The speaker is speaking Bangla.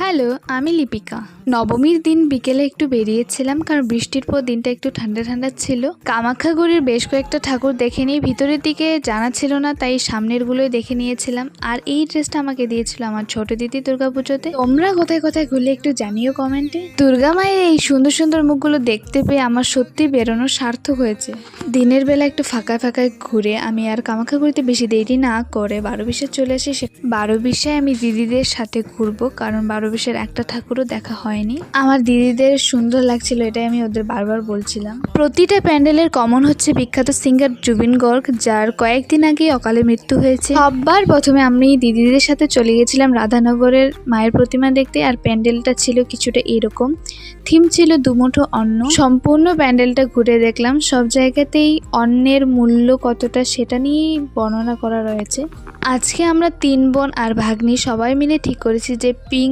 হ্যালো, আমি লিপিকা। নবমীর দিন বিকেলে একটু বেরিয়েছিলাম, কারণ বৃষ্টির পর দিনটা একটু ঠান্ডা ঠান্ডা ছিল। কামাখ্যাগুড়ির বেশ কয়েকটা ঠাকুর দেখে নিয়ে ভিতরের দিকে জানা ছিল না, তাই সামনেরগুলোই দেখে নিয়েছিলাম। আর এই ড্রেসটা আমাকে দিয়েছিল আমার ছোট দিদি দুর্গাপুজোতে। তোমরা কোথায় কোথায় ঘুরলে একটু জানিও কমেন্টে। দুর্গা মায়ের এই সুন্দর সুন্দর মুখগুলো দেখতে পেয়ে আমার সত্যি বেরোনো সার্থক হয়েছে। দিনের বেলা একটু ফাঁকায় ফাঁকায় ঘুরে আমি আর কামাখ্যাগুড়িতে বেশি দেরি না করে 12-20 চলে আসি। 12-20 আমি দিদিদের সাথে ঘুরবো, কারণ 12-20 একটা ঠাকুরও দেখা হয়নি। আমার দিদিদের সুন্দর লাগছিল, এটাই আমি ওদের বারবার বলছিলাম। প্রতিটা প্যান্ডেলের কমন হচ্ছে বিখ্যাত সিঙ্গার জুবিন গর্গ, যার কয়েকদিন আগে অকালে মৃত্যু হয়েছে। সববার প্রথমে আমি দিদিদের সাথে চলে গেছিলাম রাধানগরের মায়ের প্রতিমা দেখতে। আর প্যান্ডেলটা ছিল কিছুটা এরকম, থিম ছিল দুমুঠো অন্ন। সম্পূর্ণ প্যান্ডেলটা ঘুরে দেখলাম, সব জায়গাতেই অন্নের মূল্য কতটা সেটা নিয়েই বর্ণনা করা রয়েছে। আজকে আমরা 3 বোন আর ভাগ্নি সবাই মিলে ঠিক করেছি যে পিঙ্ক